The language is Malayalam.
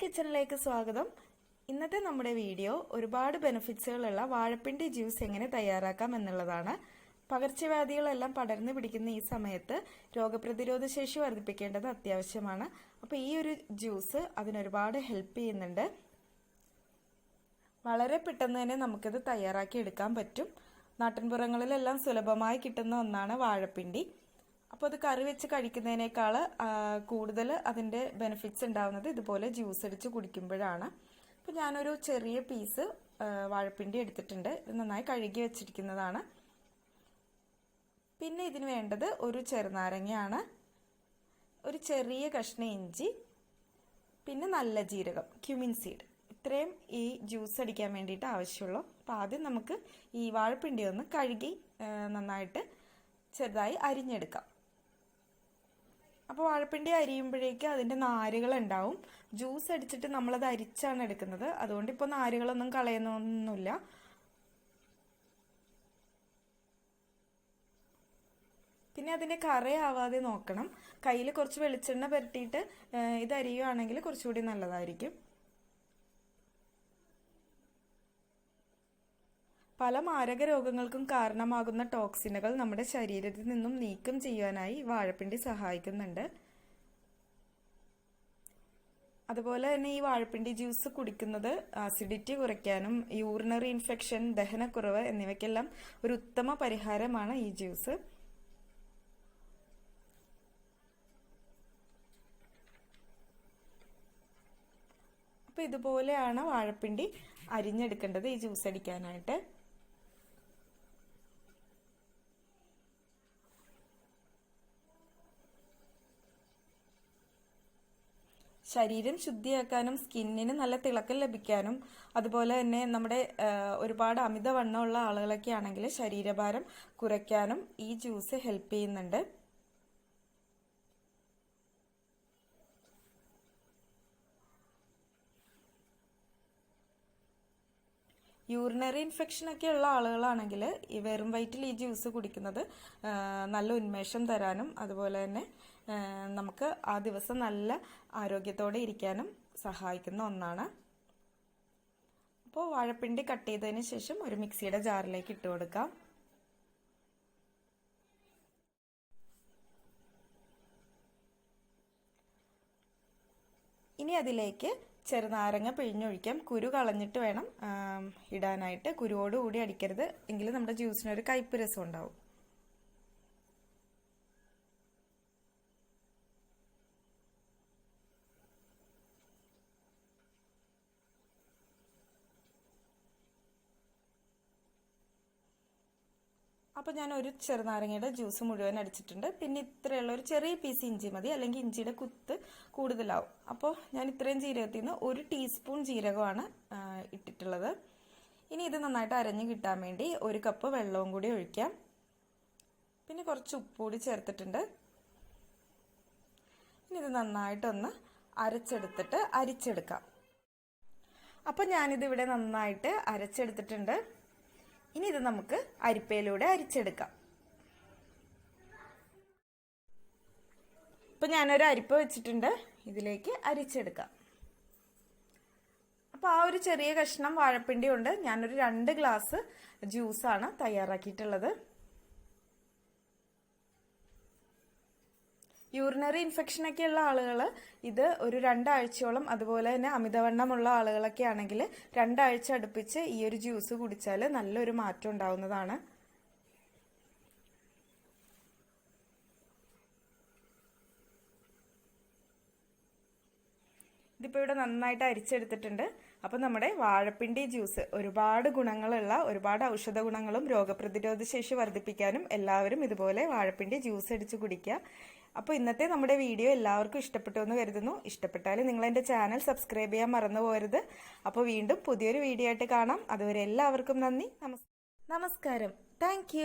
കിച്ചണിലേക്ക് സ്വാഗതം. ഇന്നത്തെ നമ്മുടെ വീഡിയോ ഒരുപാട് ബെനിഫിറ്റ്സുകളുള്ള വാഴപ്പിണ്ടി ജ്യൂസ് എങ്ങനെ തയ്യാറാക്കാം എന്നുള്ളതാണ്. പകർച്ചവ്യാധികളെല്ലാം പടർന്നു പിടിക്കുന്ന ഈ സമയത്ത് രോഗപ്രതിരോധ ശേഷി വർദ്ധിപ്പിക്കേണ്ടത് അത്യാവശ്യമാണ്. അപ്പോൾ ഈ ഒരു ജ്യൂസ് അതിനൊരുപാട് ഹെൽപ്പ് ചെയ്യുന്നുണ്ട്. വളരെ പെട്ടെന്ന് തന്നെ നമുക്കിത് തയ്യാറാക്കി എടുക്കാൻ പറ്റും. നാട്ടിൻപുറങ്ങളിലെല്ലാം സുലഭമായി കിട്ടുന്ന ഒന്നാണ് വാഴപ്പിണ്ടി. അപ്പോൾ അത് കറി വെച്ച് കഴിക്കുന്നതിനേക്കാൾ കൂടുതൽ അതിൻ്റെ ബെനിഫിറ്റ്സ് ഉണ്ടാവുന്നത് ഇതുപോലെ ജ്യൂസ് അടിച്ച് കുടിക്കുമ്പോഴാണ്. അപ്പോൾ ഞാനൊരു ചെറിയ പീസ് വാഴപ്പിണ്ടി എടുത്തിട്ടുണ്ട്. ഇത് നന്നായി കഴുകി വെച്ചിരിക്കുന്നതാണ്. പിന്നെ ഇതിന് വേണ്ടത് ഒരു ചെറുനാരങ്ങയാണ്, ഒരു ചെറിയ കഷ്ണം ഇഞ്ചി, പിന്നെ നല്ല ജീരകം, ക്യുമിൻ സീഡ്. ഇത്രയും ഈ ജ്യൂസ് അടിക്കാൻ വേണ്ടിയിട്ട് ആവശ്യമുള്ളൂ. അപ്പോൾ ആദ്യം നമുക്ക് ഈ വാഴപ്പിണ്ടി ഒന്ന് കഴുകി നന്നായിട്ട് ചെറുതായി അരിഞ്ഞെടുക്കാം. അപ്പോൾ വാഴപ്പിണ്ടി അരിയുമ്പോഴേക്ക് അതിൻ്റെ നാരുകൾ ഉണ്ടാവും. ജ്യൂസ് അടിച്ചിട്ട് നമ്മളത് അരിച്ചാണ് എടുക്കുന്നത്, അതുകൊണ്ട് ഇപ്പോൾ നാരുകളൊന്നും കളയുന്നൊന്നുമില്ല. പിന്നെ അതിൻ്റെ കറയാവാതെ നോക്കണം. കയ്യിൽ കുറച്ച് വെളിച്ചെണ്ണ പുരട്ടിയിട്ട് ഇത് അരിയുവാണെങ്കിൽ കുറച്ചുകൂടി നല്ലതായിരിക്കും. പല മാരക രോഗങ്ങൾക്കും കാരണമാകുന്ന ടോക്സിനുകൾ നമ്മുടെ ശരീരത്തിൽ നിന്നും നീക്കം ചെയ്യാനായി വാഴപ്പിണ്ടി സഹായിക്കുന്നുണ്ട്. അതുപോലെ തന്നെ ഈ വാഴപ്പിണ്ടി ജ്യൂസ് കുടിക്കുന്നത് അസിഡിറ്റി കുറയ്ക്കാനും യൂറിനറി ഇൻഫെക്ഷൻ, ദഹനക്കുറവ് എന്നിവയ്ക്കെല്ലാം ഒരു ഉത്തമ പരിഹാരമാണ് ഈ ജ്യൂസ്. അപ്പോൾ ഇതുപോലെയാണ് വാഴപ്പിണ്ടി അരിഞ്ഞെടുക്കേണ്ടത് ഈ ജ്യൂസ് അടിക്കാനായിട്ട്. ശരീരം ശുദ്ധിയാക്കാനും സ്കിന്നിന് നല്ല തിളക്കം ലഭിക്കാനും അതുപോലെ തന്നെ നമ്മുടെ ഒരുപാട് അമിതവണ്ണമുള്ള ആളുകളൊക്കെ ആണെങ്കിൽ ശരീരഭാരം കുറയ്ക്കാനും ഈ ജ്യൂസ് ഹെൽപ്പ് ചെയ്യുന്നുണ്ട്. യൂറിനറി ഇൻഫെക്ഷൻ ഒക്കെ ഉള്ള ആളുകളാണെങ്കിൽ ഈ വെറും വയറ്റിൽ ഈ ജ്യൂസ് കുടിക്കുന്നത് നല്ല ഉന്മേഷം തരാനും അതുപോലെ തന്നെ നമുക്ക് ആ ദിവസം നല്ല ആരോഗ്യത്തോടെ ഇരിക്കാനും സഹായിക്കുന്ന ഒന്നാണ്. അപ്പോൾ വാഴപ്പിണ്ടി കട്ട് ചെയ്തതിന് ശേഷം ഒരു മിക്സിയുടെ ജാറിലേക്ക് ഇട്ട് കൊടുക്കാം. ഇനി അതിലേക്ക് ചെറുനാരങ്ങ പിഴിഞ്ഞൊഴിക്കാം. കുരു കളഞ്ഞിട്ട് വേണം ഇടാനായിട്ട്. കുരുവോടുകൂടി അടിക്കരുത്, എങ്കിൽ നമ്മുടെ ജ്യൂസിനൊരു കയ്പ്പ് രസം ഉണ്ടാവും. അപ്പോൾ ഞാൻ ഒരു ചെറുനാരങ്ങയുടെ ജ്യൂസ് മുഴുവൻ അടിച്ചിട്ടുണ്ട്. പിന്നെ ഇത്രയുള്ള ഒരു ചെറിയ പീസ് ഇഞ്ചി മതി, അല്ലെങ്കിൽ ഇഞ്ചിയുടെ കുത്ത് കൂടുതലാവും. അപ്പോൾ ഞാൻ ഇത്രയും ജീരകത്തിൽ നിന്ന് 1 ടീസ്പൂൺ ജീരകമാണ് ഇട്ടിട്ടുള്ളത്. ഇനി ഇത് നന്നായിട്ട് അരഞ്ഞു കിട്ടാൻ വേണ്ടി 1 കപ്പ് വെള്ളവും കൂടി ഒഴിക്കാം. പിന്നെ കുറച്ച് ഉപ്പ് കൂടി ചേർത്തിട്ടുണ്ട്. ഇനി ഇത് നന്നായിട്ടൊന്ന് അരച്ചെടുത്തിട്ട് അരിച്ചെടുക്കാം. അപ്പോൾ ഞാനിതിവിടെ നന്നായിട്ട് അരച്ചെടുത്തിട്ടുണ്ട്. ഇനി ഇത് നമുക്ക് അരിപ്പയിലൂടെ അരിച്ചെടുക്കാം. ഇപ്പം ഞാനൊരു അരിപ്പ വെച്ചിട്ടുണ്ട്, ഇതിലേക്ക് അരിച്ചെടുക്കാം. അപ്പോൾ ആ ഒരു ചെറിയ കഷ്ണം വാഴപ്പിണ്ടി കൊണ്ട് ഞാനൊരു 2 ഗ്ലാസ് ജ്യൂസാണ് തയ്യാറാക്കിയിട്ടുള്ളത്. യൂറിനറി ഇൻഫെക്ഷനൊക്കെ ഉള്ള ആളുകൾ ഇത് ഒരു 2 ആഴ്ചയോളം, അതുപോലെ തന്നെ അമിതവണ്ണമുള്ള ആളുകളൊക്കെ ആണെങ്കിൽ 2 ആഴ്ച അടുപ്പിച്ച് ഈ ഒരു ജ്യൂസ് കുടിച്ചാൽ നല്ലൊരു മാറ്റം ഉണ്ടാവുന്നതാണ്. ഇതിപ്പോൾ ഇവിടെ നന്നായിട്ട് അരിച്ചെടുത്തിട്ടുണ്ട്. അപ്പം നമ്മുടെ വാഴപ്പിണ്ടി ജ്യൂസ് ഒരുപാട് ഗുണങ്ങളുള്ള, ഒരുപാട് ഔഷധ ഗുണങ്ങളും രോഗപ്രതിരോധ ശേഷി വർദ്ധിപ്പിക്കാനും എല്ലാവരും ഇതുപോലെ വാഴപ്പിണ്ടി ജ്യൂസ് അടിച്ച് കുടിക്കുക. അപ്പോൾ ഇന്നത്തെ നമ്മുടെ വീഡിയോ എല്ലാവർക്കും ഇഷ്ടപ്പെട്ടു എന്ന് കരുതുന്നു. ഇഷ്ടപ്പെട്ടാൽ നിങ്ങൾ എൻ്റെ ചാനൽ സബ്സ്ക്രൈബ് ചെയ്യാൻ മറന്നു പോകരുത്. അപ്പോൾ വീണ്ടും പുതിയൊരു വീഡിയോ ആയിട്ട് കാണാം. അതുവരെ എല്ലാവർക്കും നന്ദി, നമസ്കാരം. താങ്ക്